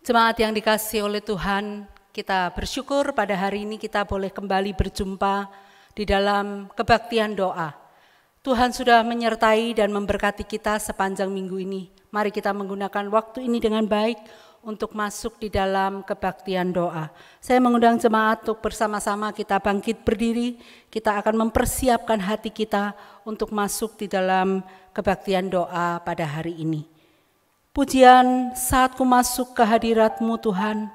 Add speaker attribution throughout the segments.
Speaker 1: Jemaat yang dikasihi oleh Tuhan, kita bersyukur pada hari ini kita boleh kembali berjumpa di dalam kebaktian doa. Tuhan sudah menyertai dan memberkati kita sepanjang minggu ini. Mari kita menggunakan waktu ini dengan baik untuk masuk di dalam kebaktian doa. Saya mengundang jemaat untuk bersama-sama kita bangkit berdiri. Kita akan mempersiapkan hati kita untuk masuk di dalam kebaktian doa pada hari ini. Pujian saat ku masuk ke hadirat-Mu Tuhan,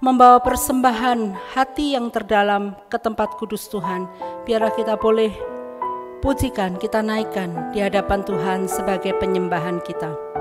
Speaker 1: membawa persembahan hati yang terdalam ke tempat kudus Tuhan. Biarlah kita boleh pujikan, kita naikkan di hadapan Tuhan sebagai penyembahan kita.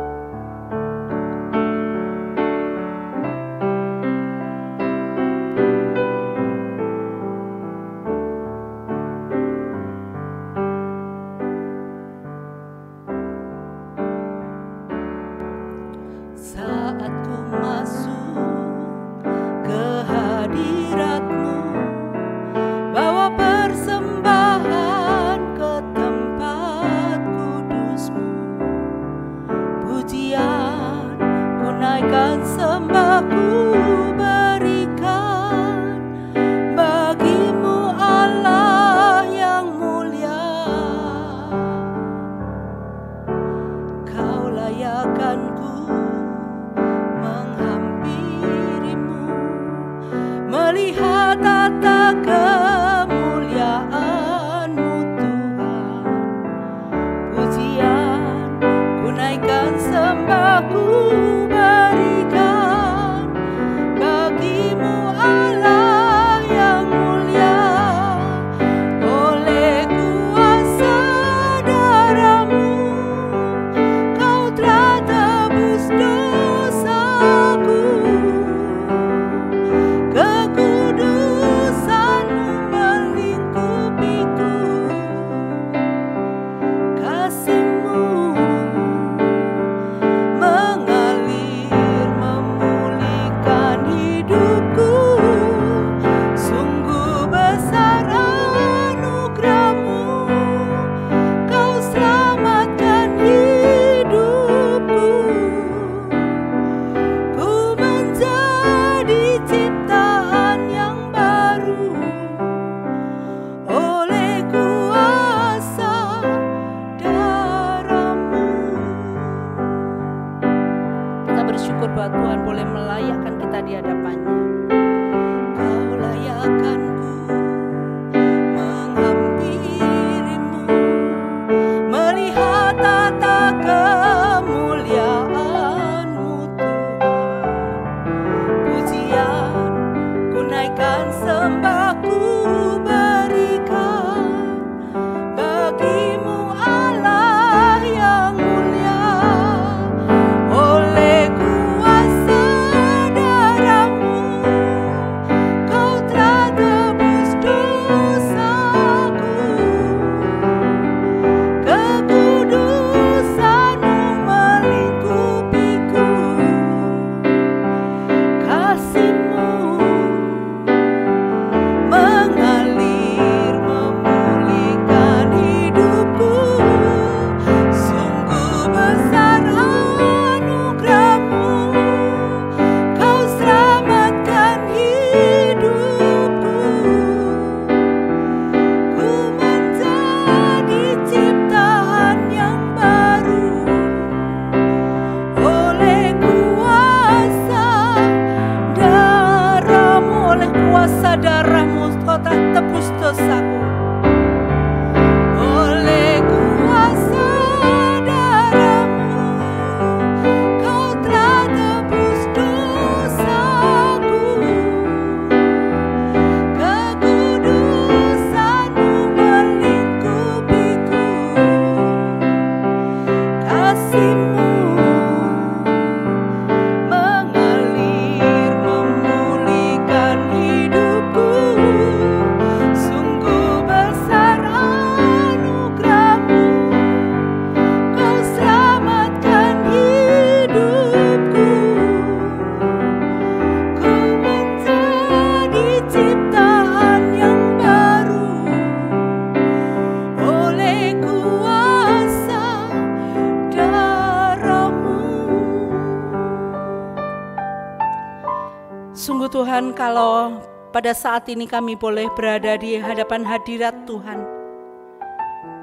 Speaker 1: Tuhan, kalau pada saat ini kami boleh berada di hadapan hadirat Tuhan,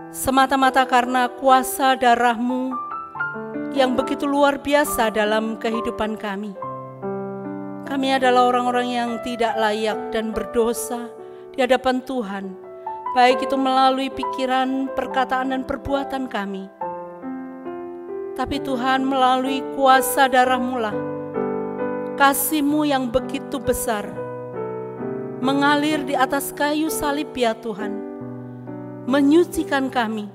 Speaker 1: semata-mata karena kuasa darah-Mu yang begitu luar biasa dalam kehidupan kami. Kami adalah orang-orang yang tidak layak dan berdosa di hadapan Tuhan, baik itu melalui pikiran, perkataan, dan perbuatan kami. Tapi Tuhan, melalui kuasa darah-Mu lah, kasih-Mu yang begitu besar mengalir di atas kayu salib ya Tuhan, menyucikan kami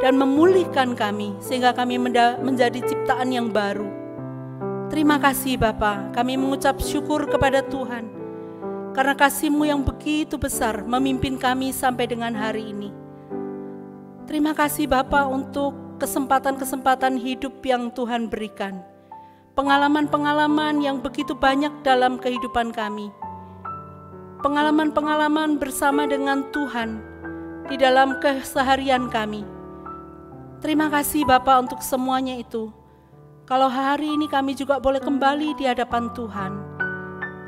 Speaker 1: dan memulihkan kami sehingga kami menjadi ciptaan yang baru. Terima kasih Bapa, kami mengucap syukur kepada Tuhan karena kasih-Mu yang begitu besar memimpin kami sampai dengan hari ini. Terima kasih Bapa untuk kesempatan-kesempatan hidup yang Tuhan berikan, pengalaman-pengalaman yang begitu banyak dalam kehidupan kami, pengalaman-pengalaman bersama dengan Tuhan di dalam keseharian kami. Terima kasih Bapa untuk semuanya itu. Kalau hari ini kami juga boleh kembali di hadapan Tuhan,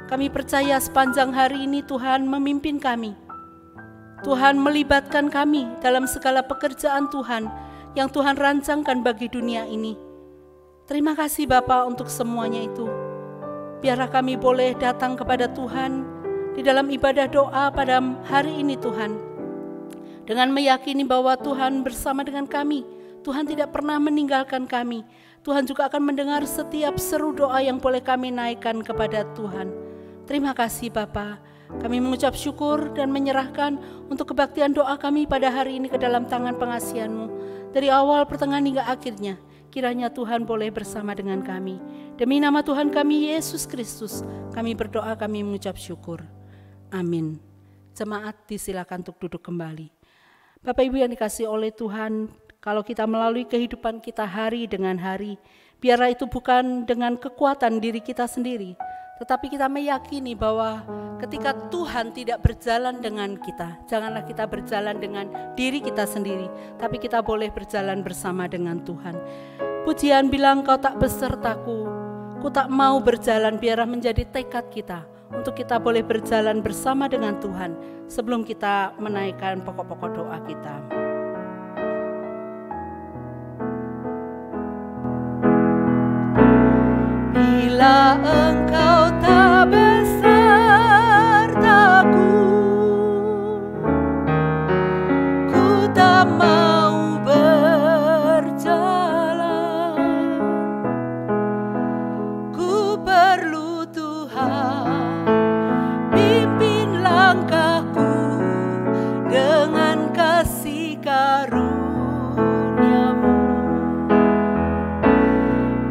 Speaker 1: kami percaya sepanjang hari ini Tuhan memimpin kami. Tuhan melibatkan kami dalam segala pekerjaan Tuhan yang Tuhan rancangkan bagi dunia ini. Terima kasih Bapa untuk semuanya itu. Biarlah kami boleh datang kepada Tuhan di dalam ibadah doa pada hari ini Tuhan, dengan meyakini bahwa Tuhan bersama dengan kami. Tuhan tidak pernah meninggalkan kami. Tuhan juga akan mendengar setiap seru doa yang boleh kami naikkan kepada Tuhan. Terima kasih Bapa. Kami mengucap syukur dan menyerahkan untuk kebaktian doa kami pada hari ini ke dalam tangan pengasihan-Mu. Dari awal, pertengahan hingga akhirnya, kiranya Tuhan boleh bersama dengan kami. Demi nama Tuhan kami Yesus Kristus, kami berdoa, kami mengucap syukur. Amin. Jemaat disilakan untuk duduk kembali. Bapak Ibu yang dikasihi oleh Tuhan, kalau kita melalui kehidupan kita hari dengan hari, biarlah itu bukan dengan kekuatan diri kita sendiri, tetapi kita meyakini bahwa ketika Tuhan tidak berjalan dengan kita, janganlah kita berjalan dengan diri kita sendiri, tapi kita boleh berjalan bersama dengan Tuhan. Pujian bilang, Kau tak besertaku, ku tak mau berjalan, biarlah menjadi tekad kita untuk kita boleh berjalan bersama dengan Tuhan sebelum kita menaikkan pokok-pokok doa kita. Bila Engkau tak besertaku, ku tak mau berjalan. Ku perlu Tuhan, pimpin langkahku dengan kasih karunia-Mu.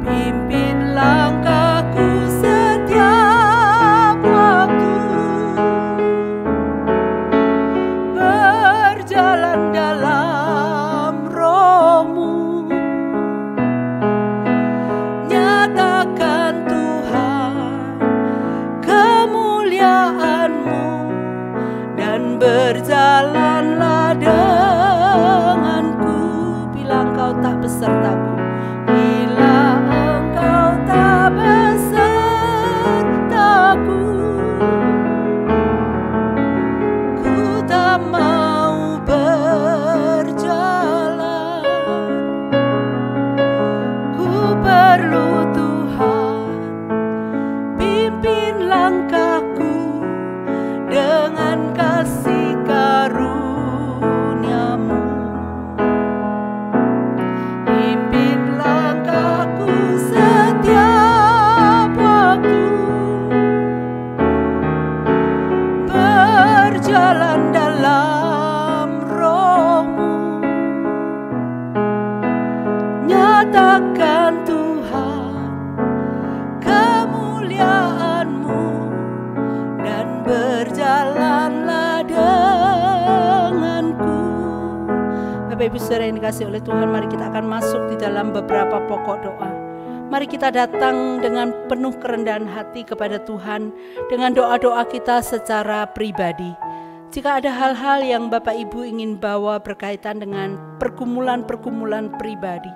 Speaker 1: Pimpin langkahku setiap waktu, berjalan dalam Roh-Mu. Nyatakan Tuhan kemuliaan-Mu dan berjalanlah denganku. Bila Engkau tak besertaku, bila Engkau tak besertaku, ku tak mau berjalan. Ku perlu Tuhan, pimpin langkahku dengan kasih karunia-Mu. Pimpin langkahku setiap waktu, berjalan dalam Roh-Mu. Nyatakan Tuhan kemuliaan-Mu dan berjalanlah denganku. Bapak Ibu Saudara yang dikasihi oleh Tuhan, mari kita akan masuk di dalam beberapa pokok doa. Mari kita datang dengan penuh kerendahan hati kepada Tuhan dengan doa-doa kita secara pribadi. Jika ada hal-hal yang Bapak Ibu ingin bawa berkaitan dengan pergumulan-pergumulan pribadi,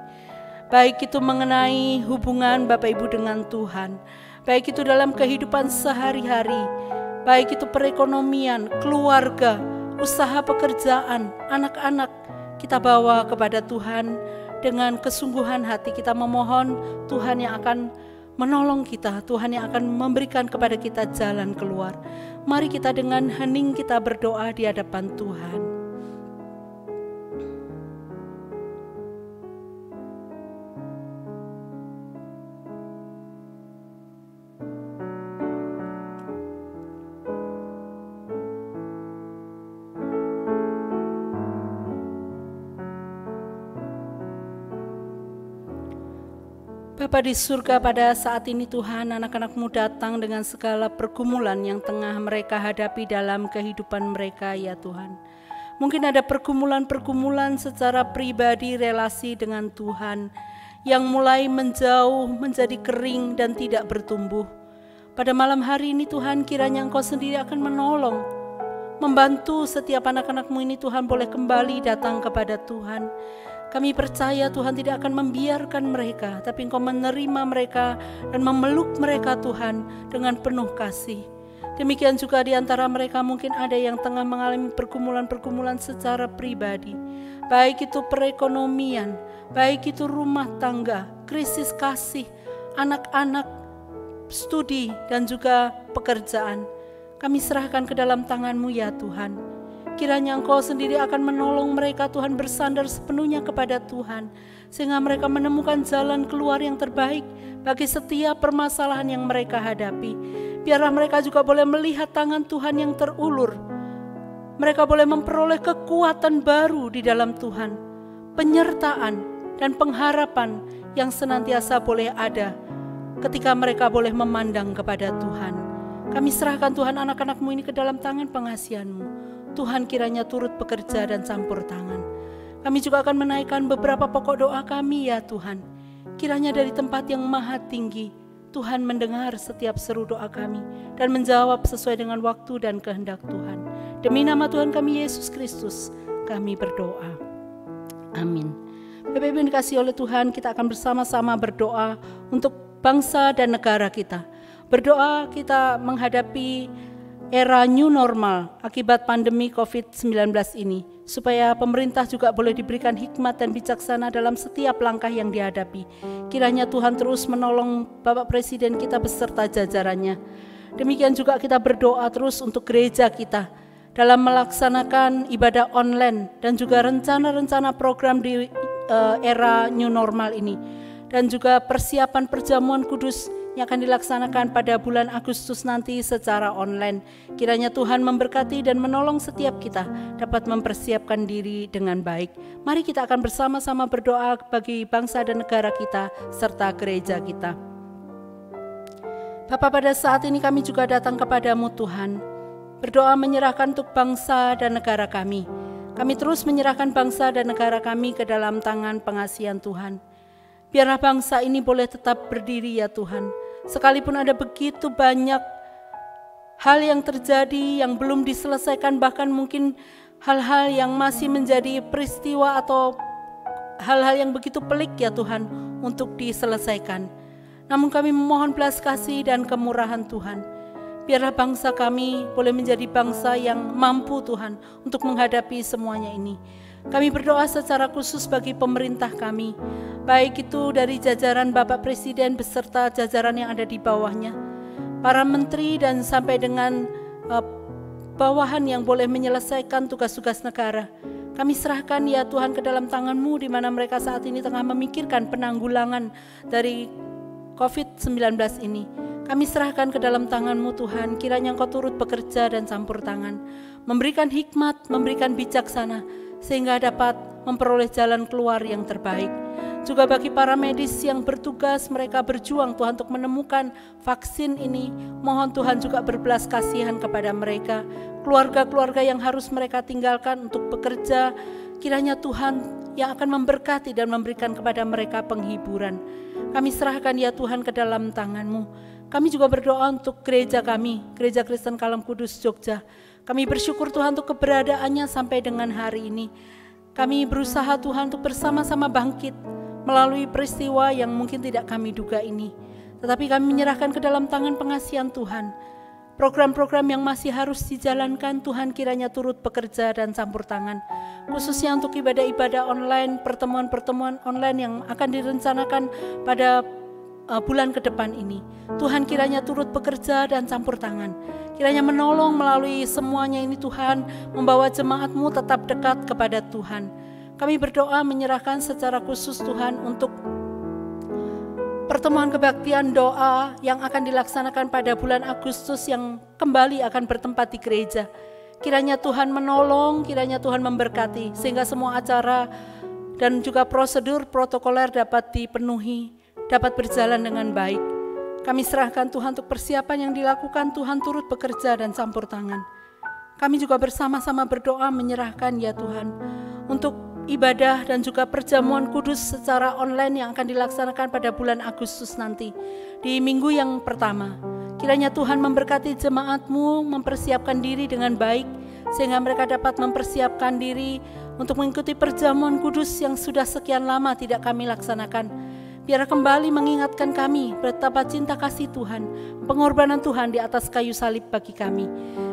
Speaker 1: baik itu mengenai hubungan Bapak Ibu dengan Tuhan, baik itu dalam kehidupan sehari-hari, baik itu perekonomian, keluarga, usaha pekerjaan, anak-anak, kita bawa kepada Tuhan dengan kesungguhan hati. Kita memohon Tuhan yang akan menolong kita, Tuhan yang akan memberikan kepada kita jalan keluar. Mari kita dengan hening kita berdoa di hadapan Tuhan. Bapa di surga, pada saat ini Tuhan, anak-anak-Mu datang dengan segala pergumulan yang tengah mereka hadapi dalam kehidupan mereka ya Tuhan. Mungkin ada pergumulan-pergumulan secara pribadi relasi dengan Tuhan yang mulai menjauh, menjadi kering dan tidak bertumbuh. Pada malam hari ini Tuhan, kiranya Engkau sendiri akan menolong, membantu setiap anak-anak-Mu ini Tuhan boleh kembali datang kepada Tuhan. Kami percaya Tuhan tidak akan membiarkan mereka, tapi Engkau menerima mereka dan memeluk mereka Tuhan dengan penuh kasih. Demikian juga di antara mereka mungkin ada yang tengah mengalami pergumulan-pergumulan secara pribadi, baik itu perekonomian, baik itu rumah tangga, krisis kasih, anak-anak, studi dan juga pekerjaan. Kami serahkan ke dalam tangan-Mu ya Tuhan. Kiranya Engkau sendiri akan menolong mereka Tuhan bersandar sepenuhnya kepada Tuhan, sehingga mereka menemukan jalan keluar yang terbaik bagi setiap permasalahan yang mereka hadapi. Biarlah mereka juga boleh melihat tangan Tuhan yang terulur. Mereka boleh memperoleh kekuatan baru di dalam Tuhan, penyertaan dan pengharapan yang senantiasa boleh ada ketika mereka boleh memandang kepada Tuhan. Kami serahkan Tuhan anak-anak-Mu ini ke dalam tangan pengasihan-Mu. Tuhan kiranya turut bekerja dan campur tangan. Kami juga akan menaikkan beberapa pokok doa kami ya Tuhan. Kiranya dari tempat yang maha tinggi, Tuhan mendengar setiap seru doa kami dan menjawab sesuai dengan waktu dan kehendak Tuhan. Demi nama Tuhan kami Yesus Kristus, kami berdoa. Amin. Bapak Ibu yang dikasihi oleh Tuhan, kita akan bersama-sama berdoa untuk bangsa dan negara kita. Berdoa kita menghadapi era new normal akibat pandemi COVID-19 ini, supaya pemerintah juga boleh diberikan hikmat dan bijaksana dalam setiap langkah yang dihadapi. Kiranya Tuhan terus menolong Bapak Presiden kita beserta jajarannya. Demikian juga kita berdoa terus untuk gereja kita dalam melaksanakan ibadah online dan juga rencana-rencana program di era new normal ini, dan juga persiapan perjamuan kudus yang akan dilaksanakan pada bulan Agustus nanti secara online. Kiranya Tuhan memberkati dan menolong setiap kita dapat mempersiapkan diri dengan baik. Mari kita akan bersama-sama berdoa bagi bangsa dan negara kita serta gereja kita. Bapa, pada saat ini kami juga datang kepadamu Tuhan, berdoa menyerahkan untuk bangsa dan negara kami. Kami terus menyerahkan bangsa dan negara kami ke dalam tangan pengasihan Tuhan. Biarlah bangsa ini boleh tetap berdiri ya Tuhan. Sekalipun ada begitu banyak hal yang terjadi yang belum diselesaikan, bahkan mungkin hal-hal yang masih menjadi peristiwa atau hal-hal yang begitu pelik ya Tuhan untuk diselesaikan. Namun kami memohon belas kasih dan kemurahan Tuhan. Biarlah bangsa kami boleh menjadi bangsa yang mampu Tuhan untuk menghadapi semuanya ini. Kami berdoa secara khusus bagi pemerintah kami, baik itu dari jajaran Bapak Presiden beserta jajaran yang ada di bawahnya, para menteri dan sampai dengan bawahan yang boleh menyelesaikan tugas-tugas negara. Kami serahkan ya Tuhan ke dalam tangan-Mu, di mana mereka saat ini tengah memikirkan penanggulangan dari COVID-19 ini. Kami serahkan ke dalam tangan-Mu Tuhan, kiranya Engkau turut bekerja dan campur tangan, memberikan hikmat, memberikan bijaksana, sehingga dapat memperoleh jalan keluar yang terbaik. Juga bagi para medis yang bertugas, mereka berjuang Tuhan untuk menemukan vaksin ini. Mohon Tuhan juga berbelas kasihan kepada mereka, keluarga-keluarga yang harus mereka tinggalkan untuk bekerja. Kiranya Tuhan yang akan memberkati dan memberikan kepada mereka penghiburan. Kami serahkan ya Tuhan ke dalam tangan-Mu. Kami juga berdoa untuk gereja kami, Gereja Kristen Kalam Kudus Jogja. Kami bersyukur Tuhan untuk keberadaannya sampai dengan hari ini. Kami berusaha Tuhan untuk bersama-sama bangkit melalui peristiwa yang mungkin tidak kami duga ini. tetapi kami menyerahkan ke dalam tangan pengasihan Tuhan. Program-program yang masih harus dijalankan, Tuhan kiranya turut bekerja dan campur tangan. Khususnya untuk ibadah-ibadah online, pertemuan-pertemuan online yang akan direncanakan pada bulan ke depan ini. Tuhan kiranya turut bekerja dan campur tangan. Kiranya menolong melalui semuanya ini Tuhan, membawa jemaat-Mu tetap dekat kepada Tuhan. Kami berdoa menyerahkan secara khusus Tuhan untuk pertemuan kebaktian doa yang akan dilaksanakan pada bulan Agustus yang kembali akan bertempat di gereja. Kiranya Tuhan menolong, kiranya Tuhan memberkati, sehingga semua acara dan juga prosedur protokoler dapat dipenuhi, dapat berjalan dengan baik. Kami serahkan Tuhan untuk persiapan yang dilakukan, Tuhan turut bekerja dan campur tangan. Kami juga bersama-sama berdoa menyerahkan ya Tuhan, untuk ibadah dan juga perjamuan kudus secara online yang akan dilaksanakan pada bulan Agustus nanti, di minggu yang pertama. Kiranya Tuhan memberkati jemaat-Mu mempersiapkan diri dengan baik, sehingga mereka dapat mempersiapkan diri untuk mengikuti perjamuan kudus yang sudah sekian lama tidak kami laksanakan. Biar kembali mengingatkan kami betapa cinta kasih Tuhan, pengorbanan Tuhan di atas kayu salib bagi kami.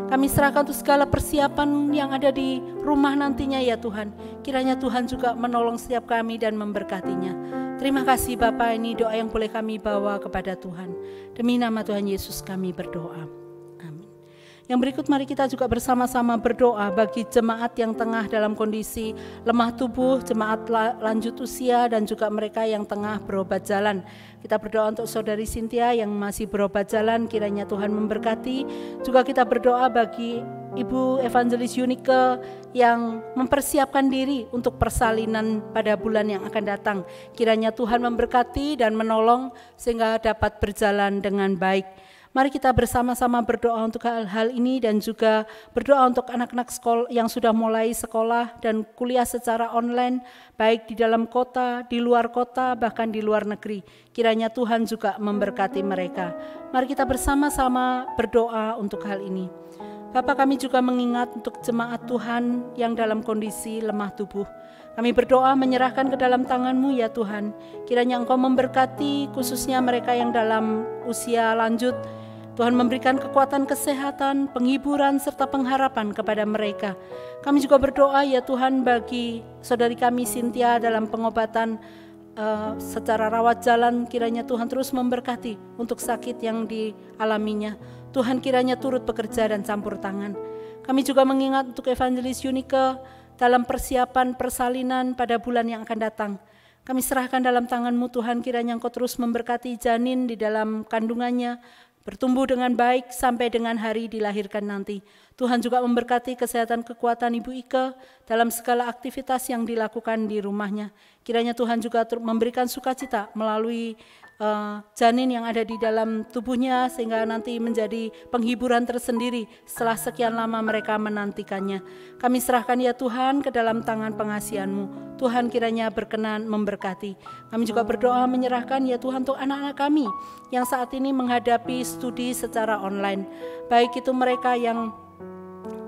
Speaker 1: Kami serahkan untuk segala persiapan yang ada di rumah nantinya ya Tuhan. Kiranya Tuhan juga menolong setiap kami dan memberkatinya. Terima kasih Bapa, ini doa yang boleh kami bawa kepada Tuhan. Demi nama Tuhan Yesus kami berdoa. Amin. Yang berikut mari kita juga bersama-sama berdoa bagi jemaat yang tengah dalam kondisi lemah tubuh, jemaat lanjut usia dan juga mereka yang tengah berobat jalan. Kita berdoa untuk saudari Cynthia yang masih berobat jalan, kiranya Tuhan memberkati. Juga kita berdoa bagi Ibu Evangelis Yunike yang mempersiapkan diri untuk persalinan pada bulan yang akan datang. Kiranya Tuhan memberkati dan menolong sehingga dapat berjalan dengan baik. Mari kita bersama-sama berdoa untuk hal-hal ini dan juga berdoa untuk anak-anak sekolah yang sudah mulai sekolah dan kuliah secara online, baik di dalam kota, di luar kota, bahkan di luar negeri. Kiranya Tuhan juga memberkati mereka. Mari kita bersama-sama berdoa untuk hal ini. Bapa, kami juga mengingat untuk jemaat Tuhan yang dalam kondisi lemah tubuh. Kami berdoa menyerahkan ke dalam tangan-Mu ya Tuhan. Kiranya Engkau memberkati khususnya mereka yang dalam usia lanjut. Tuhan memberikan kekuatan kesehatan, penghiburan, serta pengharapan kepada mereka. Kami juga berdoa ya Tuhan bagi saudari kami Cynthia dalam pengobatan secara rawat jalan. Kiranya Tuhan terus memberkati untuk sakit yang dialaminya. Tuhan kiranya turut bekerja dan campur tangan. Kami juga mengingat untuk Evangelis Yunike dalam persiapan persalinan pada bulan yang akan datang. Kami serahkan dalam tangan-Mu Tuhan, kiranya Engkau terus memberkati janin di dalam kandungannya, bertumbuh dengan baik sampai dengan hari dilahirkan nanti. Tuhan juga memberkati kesehatan kekuatan Ibu Ike dalam segala aktivitas yang dilakukan di rumahnya. Kiranya Tuhan juga memberikan sukacita melalui janin yang ada di dalam tubuhnya, sehingga nanti menjadi penghiburan tersendiri setelah sekian lama mereka menantikannya. Kami serahkan ya Tuhan ke dalam tangan pengasihan-Mu. Tuhan kiranya berkenan memberkati. Kami juga berdoa menyerahkan ya Tuhan untuk anak-anak kami yang saat ini menghadapi studi secara online. Baik itu mereka yang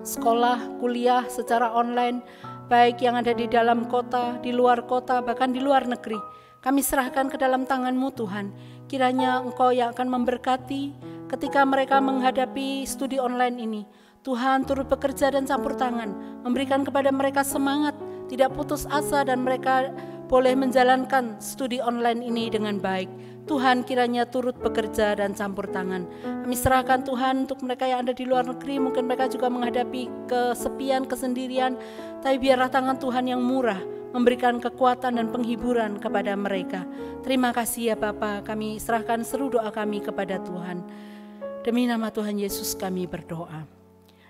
Speaker 1: sekolah, kuliah secara online, baik yang ada di dalam kota, di luar kota, bahkan di luar negeri. Kami serahkan ke dalam tangan-Mu Tuhan. Kiranya Engkau yang akan memberkati ketika mereka menghadapi studi online ini. Tuhan turut bekerja dan campur tangan, memberikan kepada mereka semangat, tidak putus asa, dan mereka boleh menjalankan studi online ini dengan baik. Tuhan kiranya turut bekerja dan campur tangan. Kami serahkan Tuhan untuk mereka yang ada di luar negeri, mungkin mereka juga menghadapi kesepian, kesendirian, tapi biarlah tangan Tuhan yang murah memberikan kekuatan dan penghiburan kepada mereka. Terima kasih ya Bapa, kami serahkan seluruh doa kami kepada Tuhan. Demi nama Tuhan Yesus kami berdoa.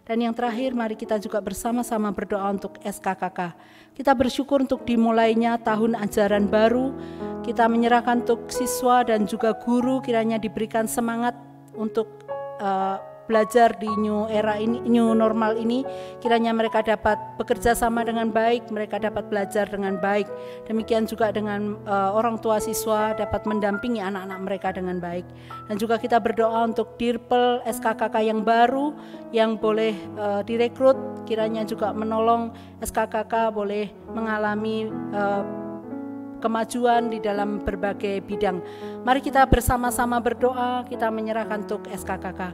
Speaker 1: Dan yang terakhir, mari kita juga bersama-sama berdoa untuk SKKK. Kita bersyukur untuk dimulainya tahun ajaran baru. Kita menyerahkan untuk siswa dan juga guru, kiranya diberikan semangat untuk belajar di new era ini, new normal ini. Kiranya mereka dapat bekerja sama dengan baik, mereka dapat belajar dengan baik. Demikian juga dengan orang tua siswa dapat mendampingi anak-anak mereka dengan baik. Dan juga kita berdoa untuk Dirpel SKKK yang baru yang boleh direkrut, kiranya juga menolong SKKK boleh mengalami kemajuan di dalam berbagai bidang. Mari kita bersama-sama berdoa, kita menyerahkan untuk SKKK.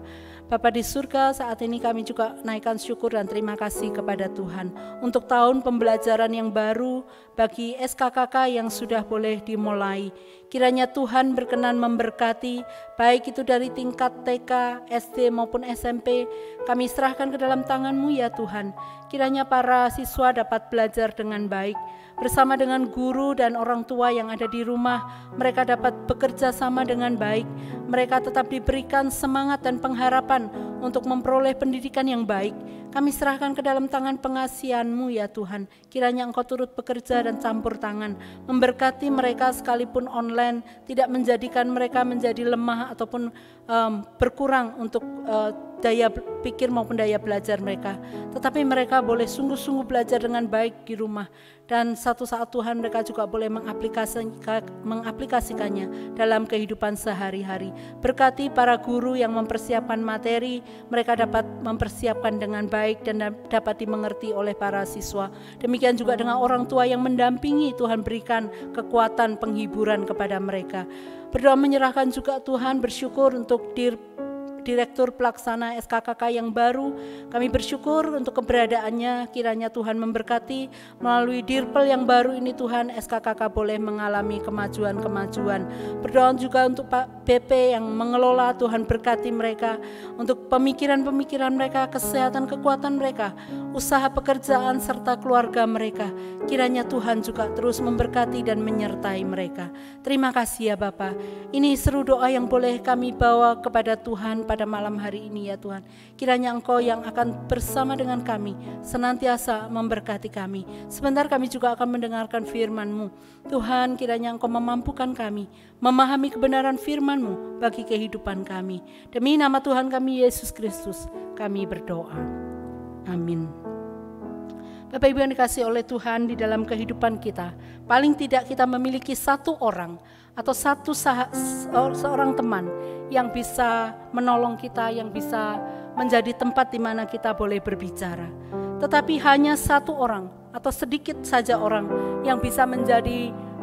Speaker 1: Bapa di surga, saat ini kami juga naikkan syukur dan terima kasih kepada Tuhan untuk tahun pembelajaran yang baru bagi SKKK yang sudah boleh dimulai. Kiranya Tuhan berkenan memberkati, baik itu dari tingkat TK, SD maupun SMP, kami serahkan ke dalam tangan-Mu ya Tuhan. Kiranya para siswa dapat belajar dengan baik, bersama dengan guru dan orang tua yang ada di rumah, mereka dapat bekerja sama dengan baik. Mereka tetap diberikan semangat dan pengharapan untuk memperoleh pendidikan yang baik. Kami serahkan ke dalam tangan pengasihan-Mu ya Tuhan. Kiranya Engkau turut bekerja dan campur tangan, memberkati mereka sekalipun online, tidak menjadikan mereka menjadi lemah ataupun berkurang untuk daya pikir maupun daya belajar mereka. Tetapi mereka boleh sungguh-sungguh belajar dengan baik di rumah. Dan satu saat Tuhan mereka juga boleh mengaplikasikannya dalam kehidupan sehari-hari. Berkati para guru yang mempersiapkan materi, mereka dapat mempersiapkan dengan baik dan dapat dimengerti oleh para siswa. Demikian juga dengan orang tua yang mendampingi, Tuhan berikan kekuatan penghiburan kepada mereka. Berdoa menyerahkan juga Tuhan, bersyukur untuk Direktur Pelaksana SKKK yang baru. Kami bersyukur untuk keberadaannya, kiranya Tuhan memberkati melalui Dirpel yang baru ini Tuhan, SKKK boleh mengalami kemajuan-kemajuan. Berdoa juga untuk Pak BP yang mengelola, Tuhan berkati mereka, untuk pemikiran-pemikiran mereka, kesehatan, kekuatan mereka, usaha pekerjaan serta keluarga mereka. Kiranya Tuhan juga terus memberkati dan menyertai mereka. Terima kasih ya Bapa. Ini seru doa yang boleh kami bawa kepada Tuhan pada malam hari ini ya Tuhan. Kiranya Engkau yang akan bersama dengan kami, senantiasa memberkati kami. Sebentar kami juga akan mendengarkan firman-Mu. Tuhan, kiranya Engkau memampukan kami memahami kebenaran firman-Mu bagi kehidupan kami. Demi nama Tuhan kami Yesus Kristus, kami berdoa. Amin. Bapak Ibu yang dikasihi oleh Tuhan, di dalam kehidupan kita, paling tidak kita memiliki satu orang atau seorang teman yang bisa menolong kita, yang bisa menjadi tempat di mana kita boleh berbicara. Tetapi hanya satu orang atau sedikit saja orang yang bisa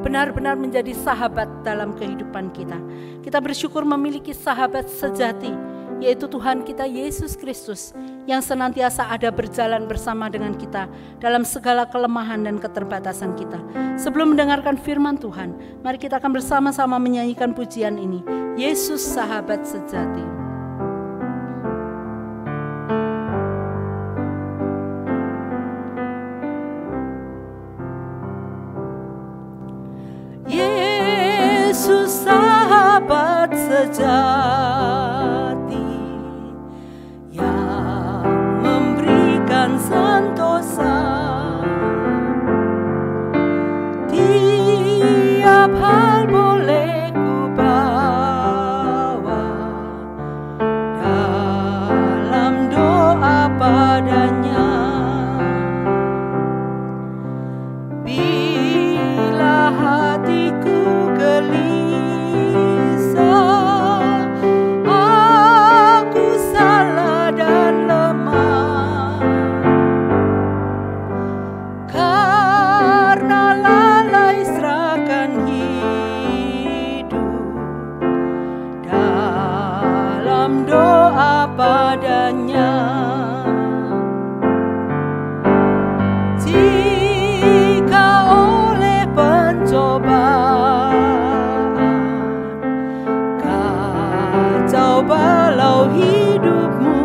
Speaker 1: benar-benar menjadi sahabat dalam kehidupan kita. Kita bersyukur memiliki sahabat sejati, yaitu Tuhan kita Yesus Kristus, yang senantiasa ada berjalan bersama dengan kita dalam segala kelemahan dan keterbatasan kita. Sebelum mendengarkan firman Tuhan, mari kita akan bersama-sama menyanyikan pujian ini, Yesus Sahabat Sejati. Yesus Sahabat Sejati, sentosa tiap hal boleh ku bawa dalam doa padanya. Bila hatiku gelisah, aku salah dan lemah, padanya. Jika oleh pencobaan kacau balau hidupmu,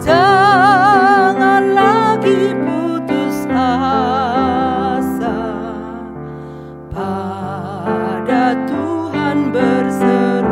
Speaker 1: jangan lagi putus asa, pada Tuhan berseru.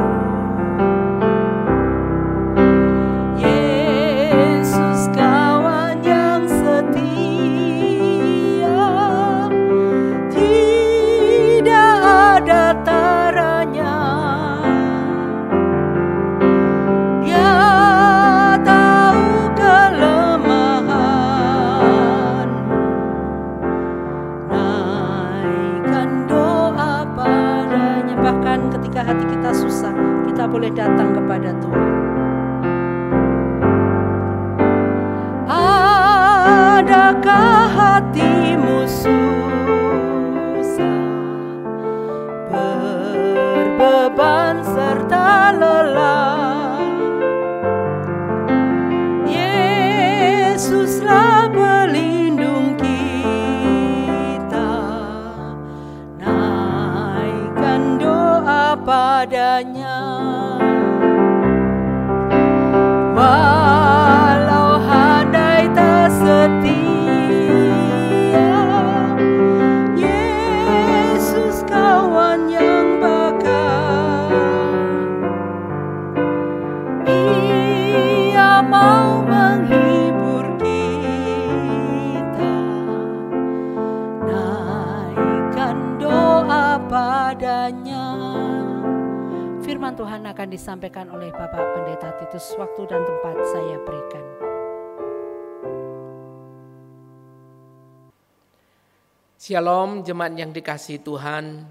Speaker 1: Hati kita susah, kita boleh datang kepada Tuhan. Adakah hatimu susah? padanya. Walau handai tak setia, Yesus kawan yang bakal. Ia mau menghibur kita, naikkan doa padanya. Firman Tuhan akan disampaikan oleh Bapak Pendeta Titus. Waktu dan tempat saya berikan.
Speaker 2: Shalom jemaat yang dikasihi Tuhan.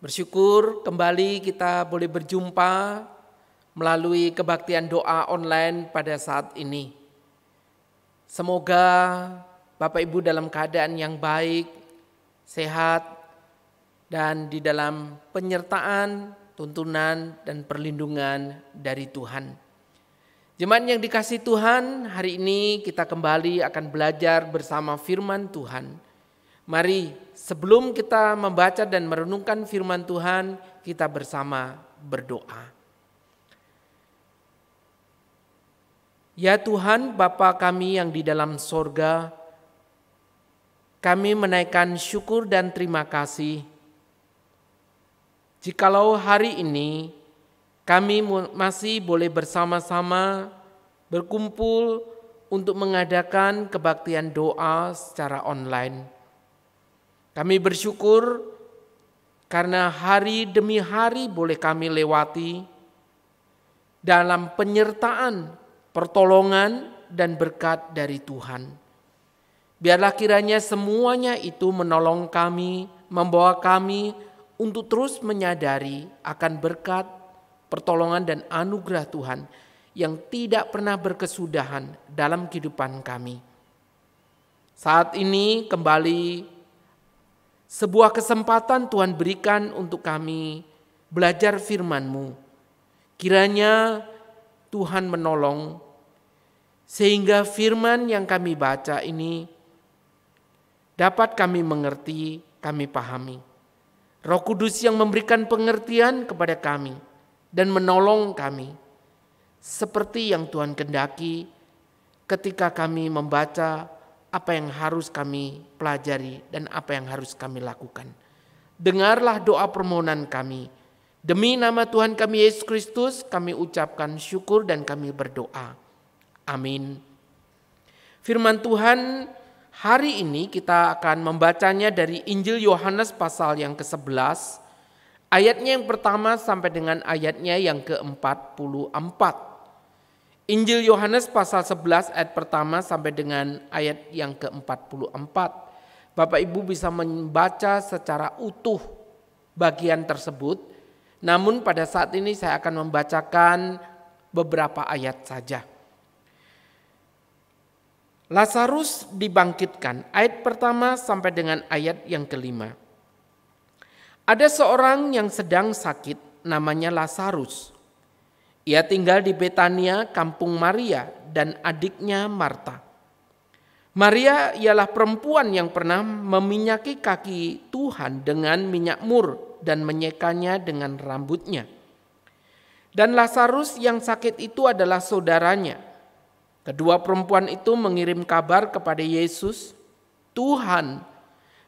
Speaker 2: Bersyukur kembali kita boleh berjumpa melalui kebaktian doa online pada saat ini. Semoga Bapak Ibu dalam keadaan yang baik, sehat, dan di dalam penyertaan, tuntunan, dan perlindungan dari Tuhan. Jemaat yang dikasihi Tuhan, hari ini kita kembali akan belajar bersama firman Tuhan. Mari sebelum kita membaca dan merenungkan firman Tuhan, kita bersama berdoa. Ya Tuhan, Bapa kami yang di dalam sorga, kami menaikkan syukur dan terima kasih. Jikalau hari ini kami masih boleh bersama-sama berkumpul untuk mengadakan kebaktian doa secara online. Kami bersyukur karena hari demi hari boleh kami lewati dalam penyertaan, pertolongan, dan berkat dari Tuhan. Biarlah kiranya semuanya itu menolong kami, membawa kami untuk terus menyadari akan berkat, pertolongan, dan anugerah Tuhan yang tidak pernah berkesudahan dalam kehidupan kami. Saat ini kembali sebuah kesempatan Tuhan berikan untuk kami belajar firman-Mu. Kiranya Tuhan menolong sehingga firman yang kami baca ini dapat kami mengerti, kami pahami. Roh Kudus yang memberikan pengertian kepada kami dan menolong kami seperti yang Tuhan kehendaki ketika kami membaca apa yang harus kami pelajari dan apa yang harus kami lakukan. Dengarlah doa permohonan kami. Demi nama Tuhan kami Yesus Kristus kami ucapkan syukur dan kami berdoa. Amin. Firman Tuhan hari ini kita akan membacanya dari Injil Yohanes pasal yang ke-11, ayatnya yang pertama sampai dengan ayatnya yang ke-44. Injil Yohanes pasal 11 ayat pertama sampai dengan ayat yang ke-44. Bapak Ibu bisa membaca secara utuh bagian tersebut, namun pada saat ini saya akan membacakan beberapa ayat saja. Lazarus dibangkitkan, ayat pertama sampai dengan ayat yang kelima. Ada seorang yang sedang sakit, namanya Lazarus. Ia tinggal di Betania, kampung Maria dan adiknya Marta. Maria ialah perempuan yang pernah meminyaki kaki Tuhan dengan minyak mur dan menyekanya dengan rambutnya. Dan Lazarus yang sakit itu adalah saudaranya. Kedua perempuan itu mengirim kabar kepada Yesus, "Tuhan,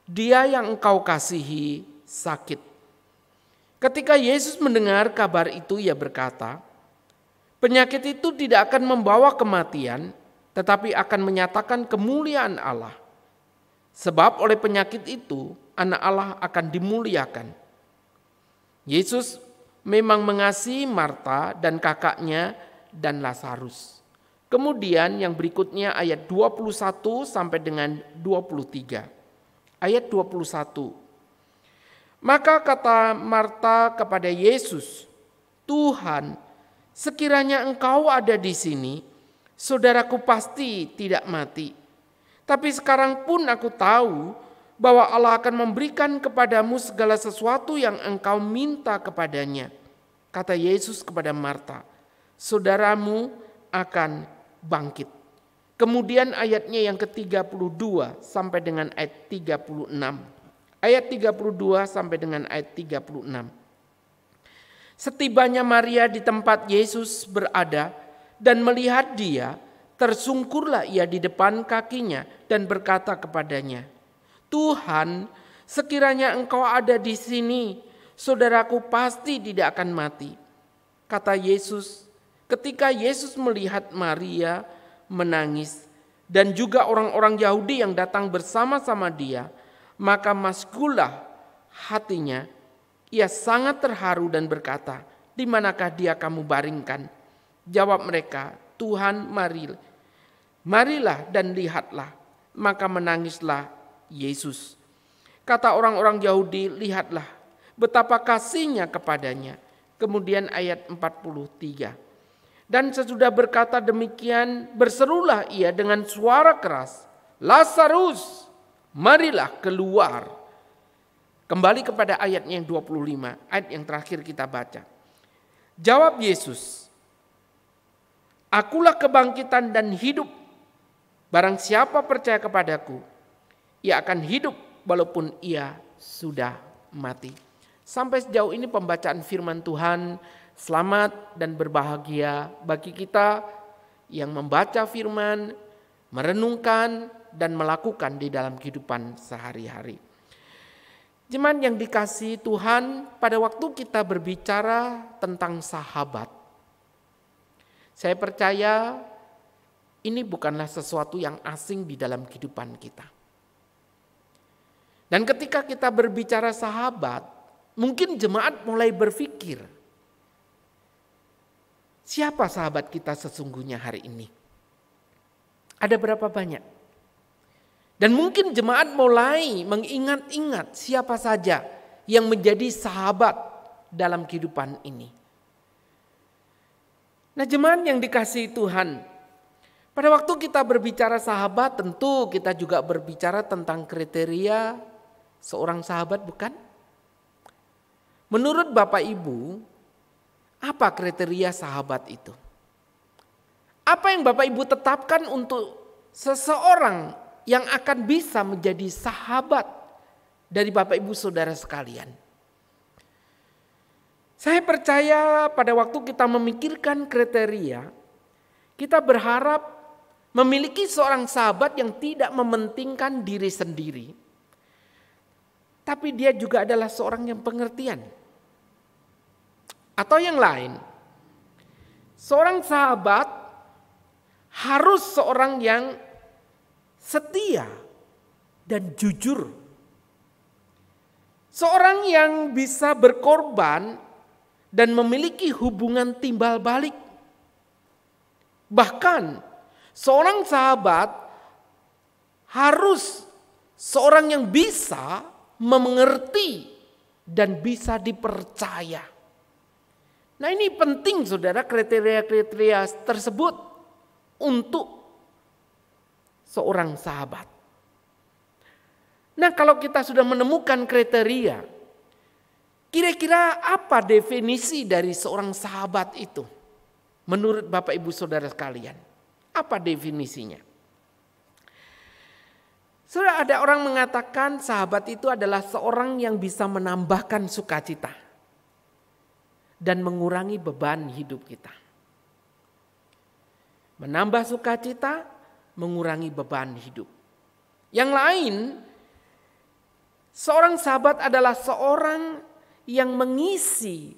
Speaker 2: dia yang engkau kasihi sakit." Ketika Yesus mendengar kabar itu, ia berkata, "Penyakit itu tidak akan membawa kematian, tetapi akan menyatakan kemuliaan Allah. Sebab oleh penyakit itu, Anak Allah akan dimuliakan." Yesus memang mengasihi Marta dan kakaknya dan Lazarus. Kemudian yang berikutnya ayat 21 sampai dengan 23. Ayat 21. Maka kata Marta kepada Yesus, "Tuhan, sekiranya engkau ada di sini, saudaraku pasti tidak mati. Tapi sekarang pun aku tahu bahwa Allah akan memberikan kepadamu segala sesuatu yang engkau minta kepadanya." Kata Yesus kepada Marta, "Saudaramu akan bangkit." Kemudian ayatnya yang ke-32 sampai dengan ayat 36. Ayat 32 sampai dengan ayat 36. Setibanya Maria di tempat Yesus berada dan melihat dia, tersungkurlah ia di depan kakinya dan berkata kepadanya, "Tuhan, sekiranya engkau ada di sini, saudaraku pasti tidak akan mati." Kata Yesus, ketika Yesus melihat Maria menangis dan juga orang-orang Yahudi yang datang bersama-sama dia, maka maskulah hatinya. Ia sangat terharu dan berkata, "Di manakah dia kamu baringkan?" Jawab mereka, "Tuhan, marilah dan lihatlah." Maka menangislah Yesus. Kata orang-orang Yahudi, "Lihatlah betapa kasihnya kepadanya." Kemudian ayat 43. Dan sesudah berkata demikian, berserulah ia dengan suara keras, "Lazarus, marilah keluar." Kembali kepada ayat yang 25, ayat yang terakhir kita baca. Jawab Yesus, "Akulah kebangkitan dan hidup. Barang siapa percaya kepadaku, ia akan hidup walaupun ia sudah mati." Sampai sejauh ini pembacaan firman Tuhan. Selamat dan berbahagia bagi kita yang membaca firman, merenungkan dan melakukan di dalam kehidupan sehari-hari. Jemaat yang dikasihi Tuhan, pada waktu kita berbicara tentang sahabat, saya percaya ini bukanlah sesuatu yang asing di dalam kehidupan kita. Dan ketika kita berbicara sahabat, mungkin jemaat mulai berpikir, siapa sahabat kita sesungguhnya hari ini? Ada berapa banyak? Dan mungkin jemaat mulai mengingat-ingat siapa saja yang menjadi sahabat dalam kehidupan ini. Nah, jemaat yang dikasihi Tuhan, pada waktu kita berbicara sahabat, tentu kita juga berbicara tentang kriteria seorang sahabat, bukan? Menurut Bapak Ibu, apa kriteria sahabat itu? Apa yang Bapak Ibu tetapkan untuk seseorang yang akan bisa menjadi sahabat dari Bapak Ibu Saudara sekalian? Saya percaya pada waktu kita memikirkan kriteria, kita berharap memiliki seorang sahabat yang tidak mementingkan diri sendiri, tapi dia juga adalah seorang yang pengertian. Atau yang lain, seorang sahabat harus seorang yang setia dan jujur. Seorang yang bisa berkorban dan memiliki hubungan timbal balik. Bahkan seorang sahabat harus seorang yang bisa mengerti dan bisa dipercaya. Nah, ini penting saudara, kriteria-kriteria tersebut untuk seorang sahabat. Nah, kalau kita sudah menemukan kriteria, kira-kira apa definisi dari seorang sahabat itu? Menurut Bapak Ibu Saudara sekalian, apa definisinya? Sudah ada orang mengatakan sahabat itu adalah seorang yang bisa menambahkan sukacita dan mengurangi beban hidup kita. Menambah sukacita, mengurangi beban hidup. Yang lain, seorang sahabat adalah seorang yang mengisi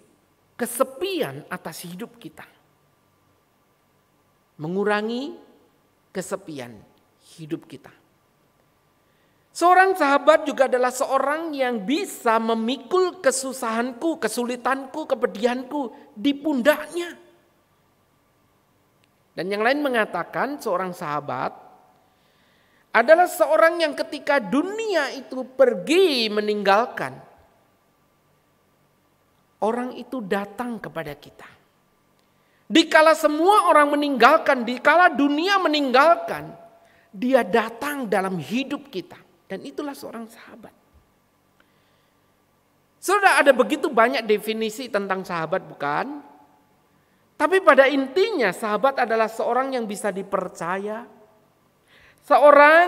Speaker 2: kesepian atas hidup kita. Mengurangi kesepian hidup kita. Seorang sahabat juga adalah seorang yang bisa memikul kesusahanku, kesulitanku, kepedihanku di pundaknya. Dan yang lain mengatakan seorang sahabat adalah seorang yang ketika dunia itu pergi meninggalkan, orang itu datang kepada kita. Dikala semua orang meninggalkan, dikala dunia meninggalkan, dia datang dalam hidup kita. Dan itulah seorang sahabat. Sudah ada begitu banyak definisi tentang sahabat, bukan? Tapi pada intinya sahabat adalah seorang yang bisa dipercaya. Seorang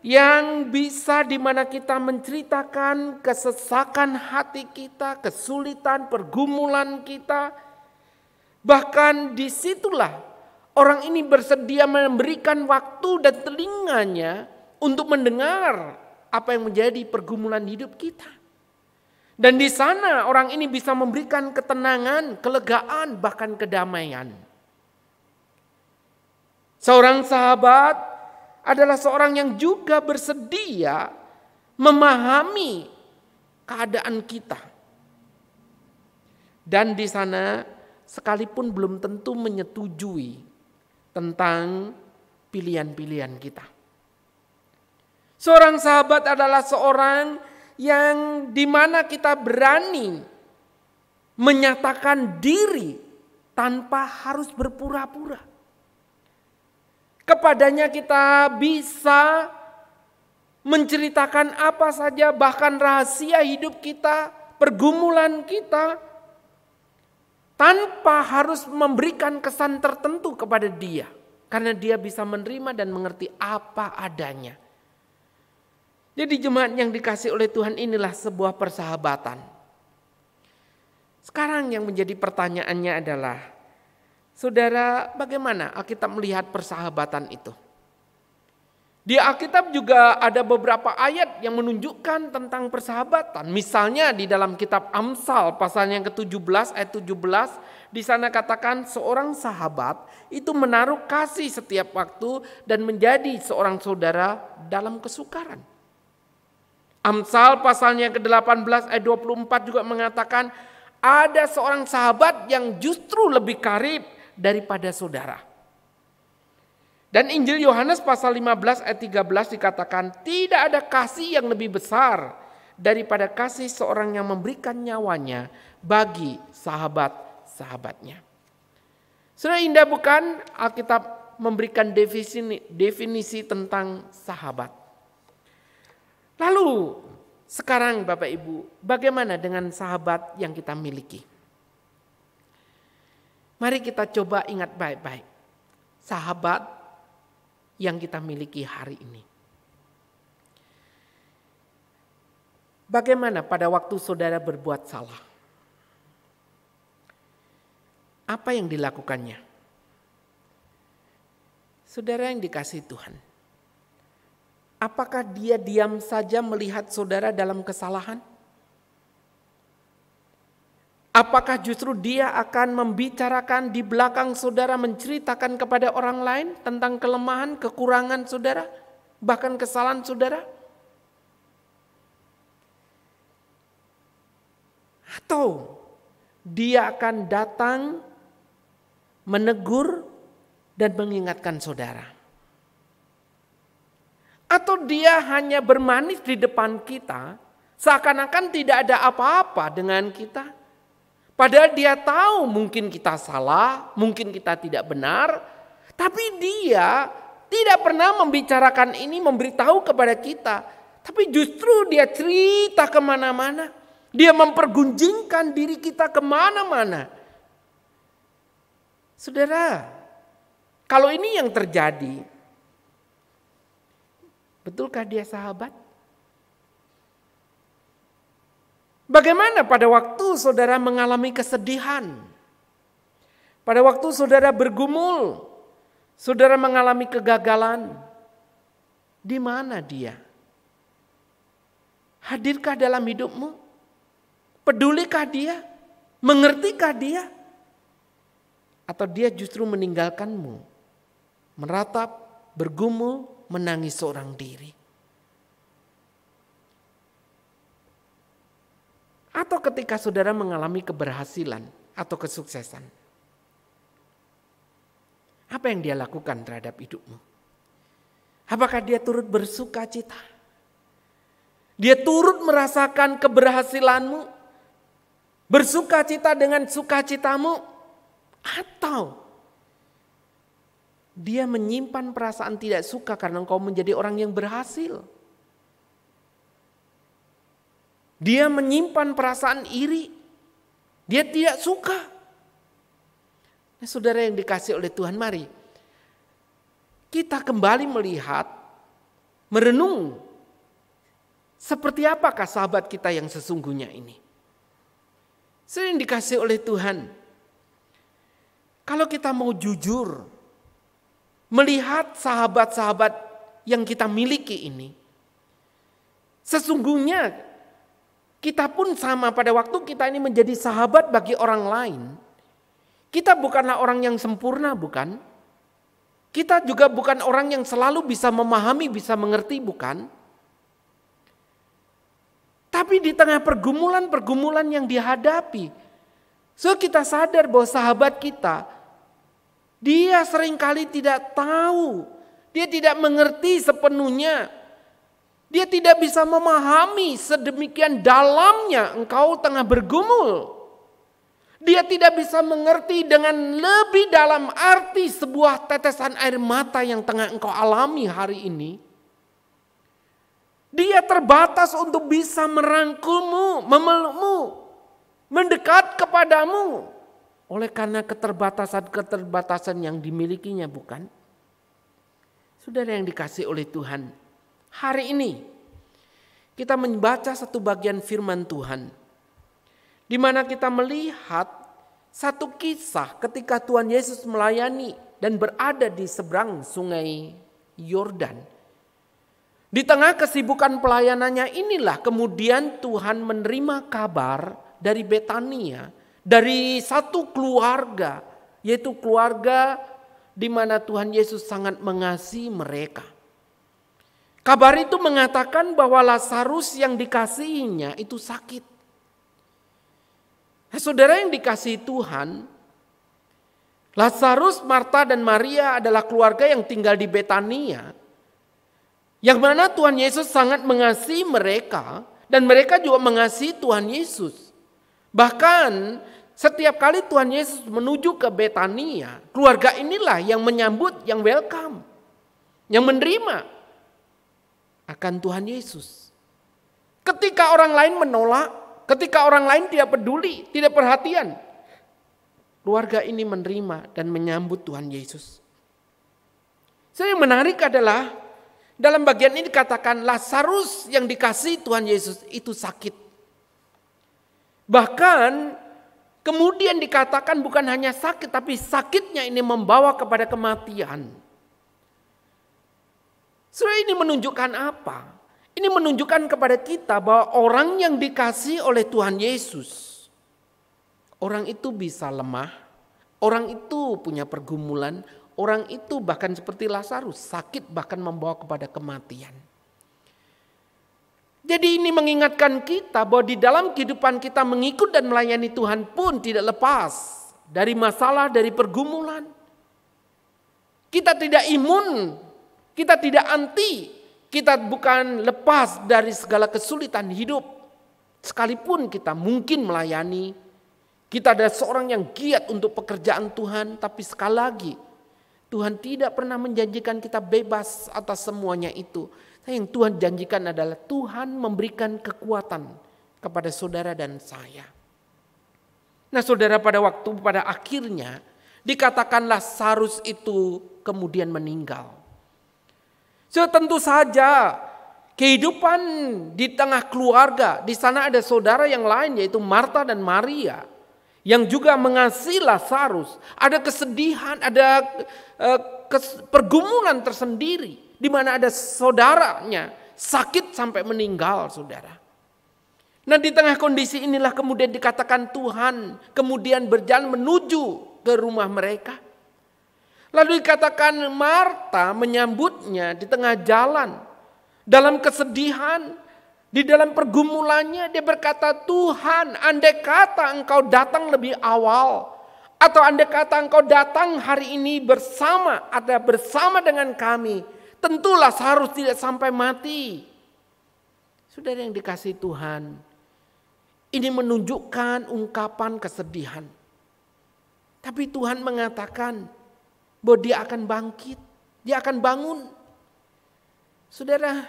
Speaker 2: yang bisa dimana kita menceritakan kesesakan hati kita, kesulitan, pergumulan kita. Bahkan disitulah orang ini bersedia memberikan waktu dan telinganya untuk mendengar apa yang menjadi pergumulan hidup kita. Dan di sana orang ini bisa memberikan ketenangan, kelegaan, bahkan kedamaian. Seorang sahabat adalah seorang yang juga bersedia memahami keadaan kita. Dan di sana sekalipun belum tentu menyetujui tentang pilihan-pilihan kita. Seorang sahabat adalah seorang yang dimana kita berani menyatakan diri tanpa harus berpura-pura. Kepadanya kita bisa menceritakan apa saja, bahkan rahasia hidup kita, pergumulan kita, tanpa harus memberikan kesan tertentu kepada dia. Karena dia bisa menerima dan mengerti apa adanya. Jadi jemaat yang dikasih oleh Tuhan, inilah sebuah persahabatan. Sekarang yang menjadi pertanyaannya adalah, saudara, bagaimana Alkitab melihat persahabatan itu? Di Alkitab juga ada beberapa ayat yang menunjukkan tentang persahabatan. Misalnya di dalam kitab Amsal pasal yang ke-17 ayat 17, di sana katakan seorang sahabat itu menaruh kasih setiap waktu dan menjadi seorang saudara dalam kesukaran. Amsal pasalnya ke-18 ayat 24 juga mengatakan ada seorang sahabat yang justru lebih karib daripada saudara. Dan Injil Yohanes pasal 15 ayat 13 dikatakan tidak ada kasih yang lebih besar daripada kasih seorang yang memberikan nyawanya bagi sahabat-sahabatnya. Sudah indah bukan Alkitab memberikan definisi tentang sahabat. Lalu sekarang Bapak Ibu, bagaimana dengan sahabat yang kita miliki? Mari kita coba ingat baik-baik sahabat yang kita miliki hari ini. Bagaimana pada waktu saudara berbuat salah? Apa yang dilakukannya? Saudara yang dikasihi Tuhan, apakah dia diam saja melihat saudara dalam kesalahan? Apakah justru dia akan membicarakan di belakang saudara, menceritakan kepada orang lain tentang kelemahan, kekurangan saudara, bahkan kesalahan saudara? Atau dia akan datang menegur dan mengingatkan saudara? Atau dia hanya bermanis di depan kita, seakan-akan tidak ada apa-apa dengan kita? Padahal dia tahu mungkin kita salah, mungkin kita tidak benar, tapi dia tidak pernah membicarakan ini, memberitahu kepada kita. Tapi justru dia cerita kemana-mana, dia mempergunjingkan diri kita kemana-mana. Saudara, kalau ini yang terjadi, betulkah dia sahabat? Bagaimana pada waktu saudara mengalami kesedihan? Pada waktu saudara bergumul, saudara mengalami kegagalan, di mana dia? Hadirkah dalam hidupmu? Pedulikah dia? Mengertikah dia? Atau dia justru meninggalkanmu, meratap, bergumul, menangis seorang diri? Atau ketika saudara mengalami keberhasilan atau kesuksesan, apa yang dia lakukan terhadap hidupmu? Apakah dia turut bersuka cita? Dia turut merasakan keberhasilanmu, bersuka cita dengan sukacitamu? Atau dia menyimpan perasaan tidak suka karena engkau menjadi orang yang berhasil? Dia menyimpan perasaan iri. Dia tidak suka. Nah, saudara yang dikasih oleh Tuhan, mari kita kembali melihat merenung seperti apakah sahabat kita yang sesungguhnya ini. Sering dikasih oleh Tuhan. Kalau kita mau jujur melihat sahabat-sahabat yang kita miliki ini, sesungguhnya kita pun sama pada waktu kita ini menjadi sahabat bagi orang lain. Kita bukanlah orang yang sempurna, bukan? Kita juga bukan orang yang selalu bisa memahami, bisa mengerti, bukan? Tapi di tengah pergumulan-pergumulan yang dihadapi, kita sadar bahwa sahabat kita, dia seringkali tidak tahu, dia tidak mengerti sepenuhnya, dia tidak bisa memahami sedemikian dalamnya engkau tengah bergumul. Dia tidak bisa mengerti dengan lebih dalam arti sebuah tetesan air mata yang tengah engkau alami hari ini. Dia terbatas untuk bisa merangkulmu, memelukmu, mendekat kepadamu. Oleh karena keterbatasan-keterbatasan yang dimilikinya, bukan? Saudara yang dikasih oleh Tuhan, hari ini kita membaca satu bagian firman Tuhan, di mana kita melihat satu kisah ketika Tuhan Yesus melayani dan berada di seberang sungai Yordan. Di tengah kesibukan pelayanannya inilah kemudian Tuhan menerima kabar dari Betania, dari satu keluarga, yaitu keluarga di mana Tuhan Yesus sangat mengasihi mereka. Kabar itu mengatakan bahwa Lazarus yang dikasihinya itu sakit. Nah, saudara yang dikasihi Tuhan, Lazarus, Marta dan Maria adalah keluarga yang tinggal di Betania, yang mana Tuhan Yesus sangat mengasihi mereka dan mereka juga mengasihi Tuhan Yesus. Bahkan setiap kali Tuhan Yesus menuju ke Betania, keluarga inilah yang menyambut, yang welcome, yang menerima akan Tuhan Yesus. Ketika orang lain menolak, ketika orang lain tidak peduli, tidak perhatian, keluarga ini menerima dan menyambut Tuhan Yesus. Yang menarik adalah dalam bagian ini dikatakan Lazarus yang dikasihi Tuhan Yesus itu sakit. Bahkan kemudian dikatakan bukan hanya sakit, tapi sakitnya ini membawa kepada kematian. Saudara, ini menunjukkan apa? Ini menunjukkan kepada kita bahwa orang yang dikasihi oleh Tuhan Yesus, orang itu bisa lemah, orang itu punya pergumulan, orang itu bahkan seperti Lazarus, sakit bahkan membawa kepada kematian. Jadi ini mengingatkan kita bahwa di dalam kehidupan kita mengikut dan melayani Tuhan pun tidak lepas dari masalah, dari pergumulan. Kita tidak imun, kita tidak anti, kita bukan lepas dari segala kesulitan hidup. Sekalipun kita mungkin melayani, kita adalah seorang yang giat untuk pekerjaan Tuhan, tapi sekali lagi, Tuhan tidak pernah menjanjikan kita bebas atas semuanya itu. Yang Tuhan janjikan adalah Tuhan memberikan kekuatan kepada saudara dan saya. Nah saudara, pada akhirnya dikatakan Lazarus itu kemudian meninggal. So, tentu saja kehidupan di tengah keluarga, di sana ada saudara yang lain yaitu Marta dan Maria yang juga mengasihi Lazarus. Ada kesedihan, ada pergumulan tersendiri di mana ada saudaranya sakit sampai meninggal, saudara. Nah, di tengah kondisi inilah kemudian dikatakan Tuhan kemudian berjalan menuju ke rumah mereka. Lalu dikatakan Marta menyambutnya di tengah jalan dalam kesedihan, di dalam pergumulannya dia berkata, Tuhan, andai kata engkau datang lebih awal, atau andai kata engkau datang hari ini bersama dengan kami, tentulah Lazarus tidak sampai mati. Saudara yang dikasihi Tuhan, ini menunjukkan ungkapan kesedihan. Tapi Tuhan mengatakan bahwa dia akan bangkit, dia akan bangun. Saudara,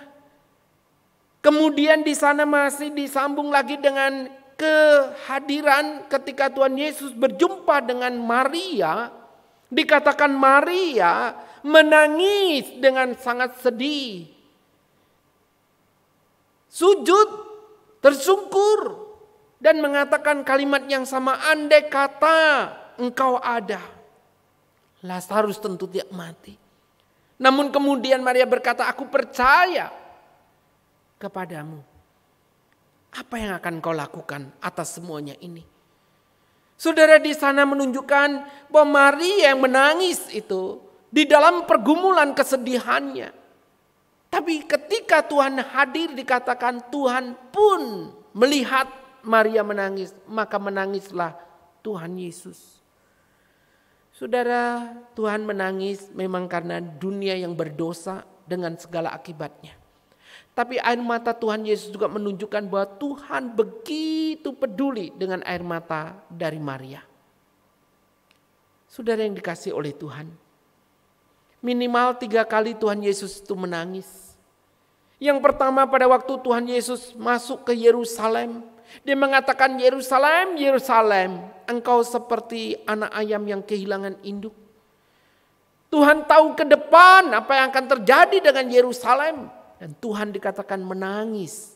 Speaker 2: kemudian di sana masih disambung lagi dengan kehadiran ketika Tuhan Yesus berjumpa dengan Maria. Dikatakan Maria menangis dengan sangat sedih. sujud, tersungkur, dan mengatakan kalimat yang sama, andai kata engkau ada, Lazarus tentu tidak mati. Namun kemudian Maria berkata, aku percaya kepadamu. Apa yang akan kau lakukan atas semuanya ini? Saudara, di sana menunjukkan bahwa Maria yang menangis itu di dalam pergumulan kesedihannya. Tapi ketika Tuhan hadir dikatakan Tuhan pun melihat Maria menangis, maka menangislah Tuhan Yesus. Saudara, Tuhan menangis memang karena dunia yang berdosa dengan segala akibatnya. Tapi air mata Tuhan Yesus juga menunjukkan bahwa Tuhan begitu peduli dengan air mata dari Maria. Saudara yang dikasihi oleh Tuhan, minimal 3 kali Tuhan Yesus itu menangis. Yang pertama pada waktu Tuhan Yesus masuk ke Yerusalem, dia mengatakan, Yerusalem, Yerusalem, engkau seperti anak ayam yang kehilangan induk. Tuhan tahu ke depan apa yang akan terjadi dengan Yerusalem. Dan Tuhan dikatakan menangis.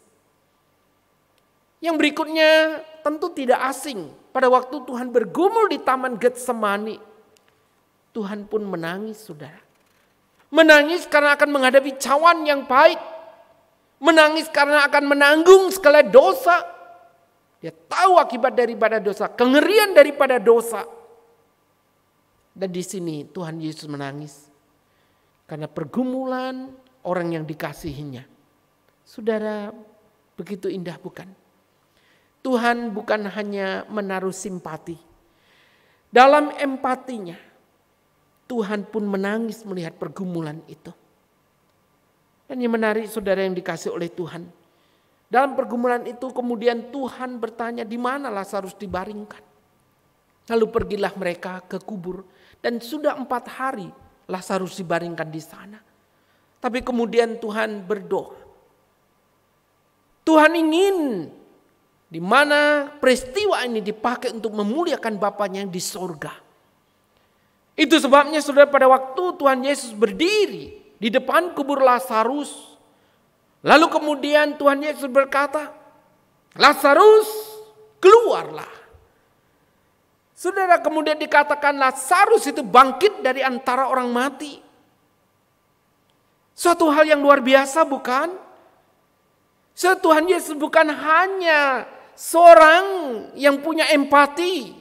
Speaker 2: Yang berikutnya tentu tidak asing. Pada waktu Tuhan bergumul di Taman Getsemani, Tuhan pun menangis, saudara. Menangis karena akan menghadapi cawan yang pahit. Menangis karena akan menanggung segala dosa. Dia tahu akibat daripada dosa, kengerian daripada dosa. Dan di sini Tuhan Yesus menangis karena pergumulan orang yang dikasihinya. Saudara, begitu indah bukan? Tuhan bukan hanya menaruh simpati. Dalam empatinya, Tuhan pun menangis melihat pergumulan itu. Dan yang menarik, saudara yang dikasihi oleh Tuhan, dalam pergumulan itu kemudian Tuhan bertanya, di mana Lazarus dibaringkan? Lalu pergilah mereka ke kubur, dan sudah 4 hari Lazarus dibaringkan di sana. Tapi kemudian Tuhan berdoa. Tuhan ingin di mana peristiwa ini dipakai untuk memuliakan Bapanya yang di sorga. Itu sebabnya saudara, pada waktu Tuhan Yesus berdiri di depan kubur Lazarus, lalu kemudian Tuhan Yesus berkata, Lazarus, keluarlah. Saudara, kemudian dikatakan Lazarus itu bangkit dari antara orang mati. Suatu hal yang luar biasa bukan? Tuhan Yesus bukan hanya seorang yang punya empati,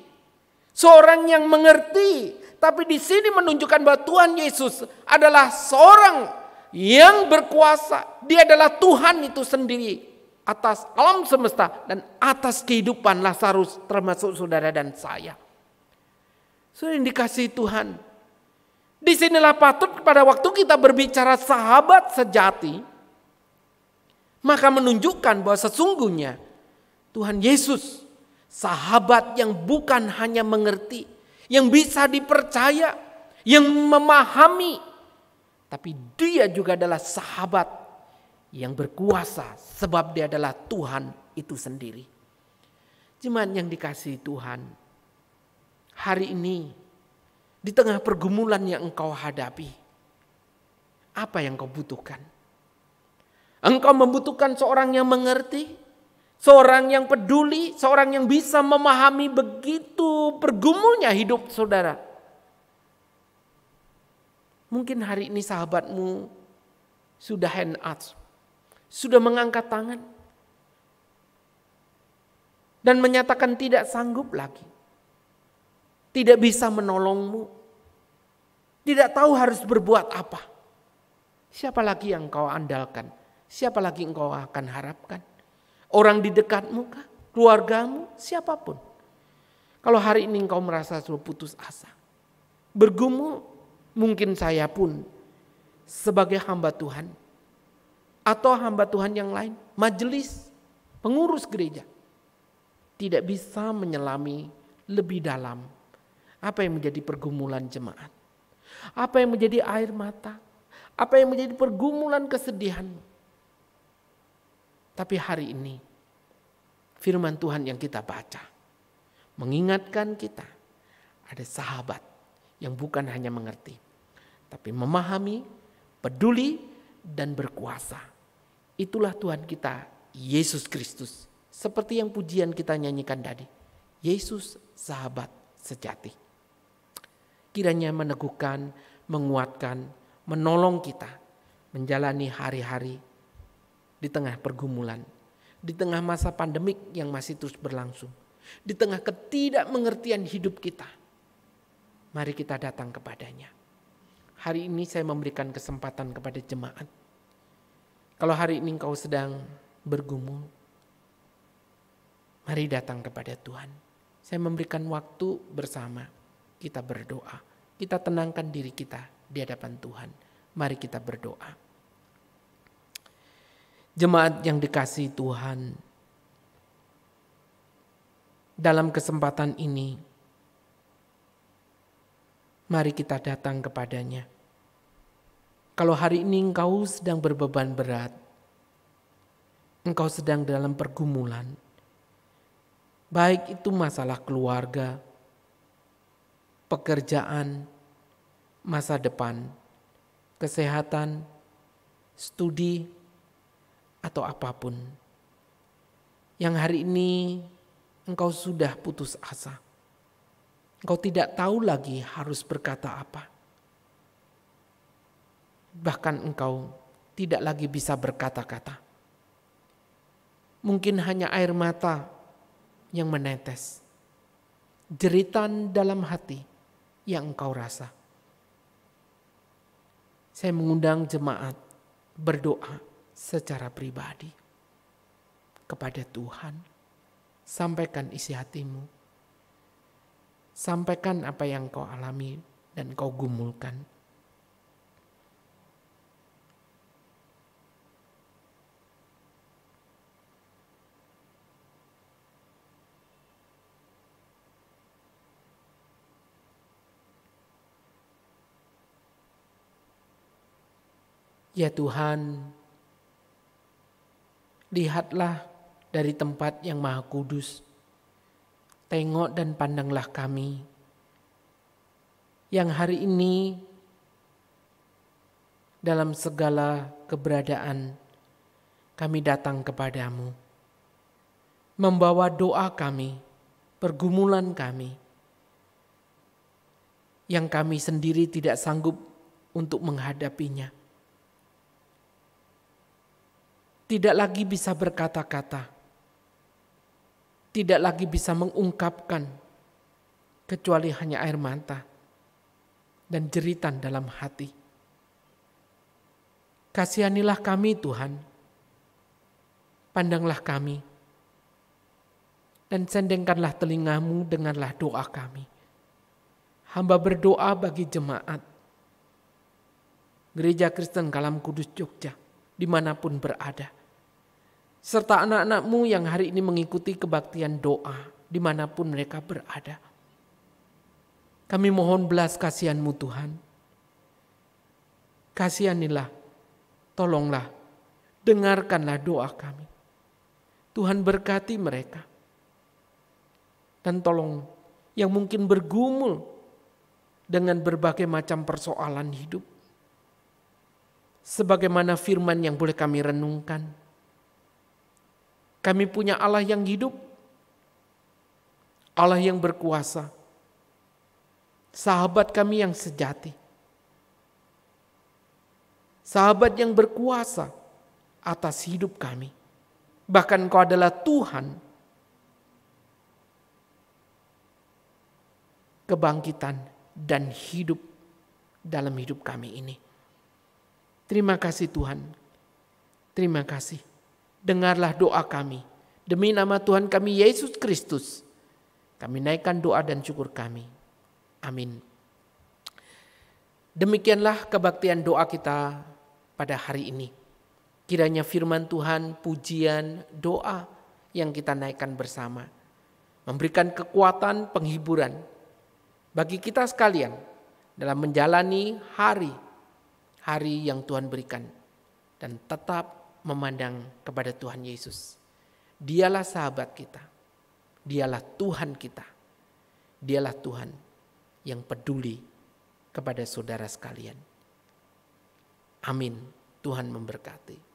Speaker 2: seorang yang mengerti, tapi di sini menunjukkan bahwa Tuhan Yesus adalah seorang yang berkuasa. Dia adalah Tuhan itu sendiri atas alam semesta dan atas kehidupan Lazarus, termasuk saudara dan saya. Saudara yang dikasihi Tuhan, disinilah patut pada waktu kita berbicara sahabat sejati, maka menunjukkan bahwa sesungguhnya Tuhan Yesus sahabat yang bukan hanya mengerti, yang bisa dipercaya, yang memahami, tapi dia juga adalah sahabat yang berkuasa sebab dia adalah Tuhan itu sendiri. Jemaat yang dikasihi Tuhan, hari ini di tengah pergumulan yang engkau hadapi, apa yang kau butuhkan? Engkau membutuhkan seorang yang mengerti, seorang yang peduli, seorang yang bisa memahami begitu pergumulnya hidup saudara. Mungkin hari ini sahabatmu sudah hand out, sudah mengangkat tangan dan menyatakan tidak sanggup lagi. Tidak bisa menolongmu. Tidak tahu harus berbuat apa. Siapa lagi yang kau andalkan? Siapa lagi yang kau akan harapkan? Orang di dekatmu kah? Keluargamu? Siapapun. Kalau hari ini engkau merasa sudah putus asa, bergumul, mungkin saya pun sebagai hamba Tuhan atau hamba Tuhan yang lain, majelis, pengurus gereja, tidak bisa menyelami lebih dalam apa yang menjadi pergumulan jemaat, apa yang menjadi air mata, apa yang menjadi pergumulan kesedihanmu. Tapi hari ini firman Tuhan yang kita baca mengingatkan kita ada sahabat yang bukan hanya mengerti, tapi memahami, peduli, dan berkuasa. Itulah Tuhan kita Yesus Kristus. Seperti yang pujian kita nyanyikan tadi. Yesus sahabat sejati. Kiranya meneguhkan, menguatkan, menolong kita menjalani hari-hari di tengah pergumulan, di tengah masa pandemik yang masih terus berlangsung, di tengah ketidakmengertian hidup kita. Mari kita datang kepadanya. Hari ini saya memberikan kesempatan kepada jemaat. Kalau hari ini engkau sedang bergumul, mari datang kepada Tuhan. Saya memberikan waktu bersama, kita berdoa. Kita tenangkan diri kita di hadapan Tuhan. Mari kita berdoa. Jemaat yang dikasihi Tuhan, dalam kesempatan ini, mari kita datang kepadanya. Kalau hari ini engkau sedang berbeban berat, engkau sedang dalam pergumulan, baik itu masalah keluarga, pekerjaan, masa depan, kesehatan, studi, atau apapun, yang hari ini engkau sudah putus asa. Engkau tidak tahu lagi harus berkata apa. Bahkan engkau tidak lagi bisa berkata-kata. Mungkin hanya air mata yang menetes. Jeritan dalam hati yang engkau rasa. Saya mengundang jemaat berdoa secara pribadi kepada Tuhan. Sampaikan isi hatimu. Sampaikan apa yang kau alami dan kau gumulkan. Ya Tuhan, lihatlah dari tempat yang maha kudus. Tengok dan pandanglah kami yang hari ini dalam segala keberadaan kami datang kepadamu. Membawa doa kami, pergumulan kami yang kami sendiri tidak sanggup untuk menghadapinya. Tidak lagi bisa berkata-kata, tidak lagi bisa mengungkapkan, kecuali hanya air mata dan jeritan dalam hati. Kasihanilah kami Tuhan, pandanglah kami, dan sendengkanlah telingamu, dengarlah doa kami. Hamba berdoa bagi jemaat Gereja Kristen Kalam Kudus Jogja, dimanapun berada. Serta anak-anakmu yang hari ini mengikuti kebaktian doa dimanapun mereka berada. Kami mohon belas kasihan-Mu Tuhan. Kasihanilah, tolonglah, dengarkanlah doa kami. Tuhan berkati mereka. Dan tolong yang mungkin bergumul dengan berbagai macam persoalan hidup. Sebagaimana firman yang boleh kami renungkan. Kami punya Allah yang hidup, Allah yang berkuasa, sahabat kami yang sejati, sahabat yang berkuasa atas hidup kami. Bahkan Kau adalah Tuhan kebangkitan dan hidup dalam hidup kami ini. Terima kasih Tuhan, terima kasih. Dengarlah doa kami. Demi nama Tuhan kami Yesus Kristus, kami naikkan doa dan syukur kami. Amin. Demikianlah kebaktian doa kita pada hari ini. Kiranya firman Tuhan, pujian, doa yang kita naikkan bersama memberikan kekuatan, penghiburan bagi kita sekalian dalam menjalani hari yang Tuhan berikan dan tetap memandang kepada Tuhan Yesus. Dialah sahabat kita. Dialah Tuhan kita. Dialah Tuhan yang peduli kepada saudara sekalian. Amin. Tuhan memberkati.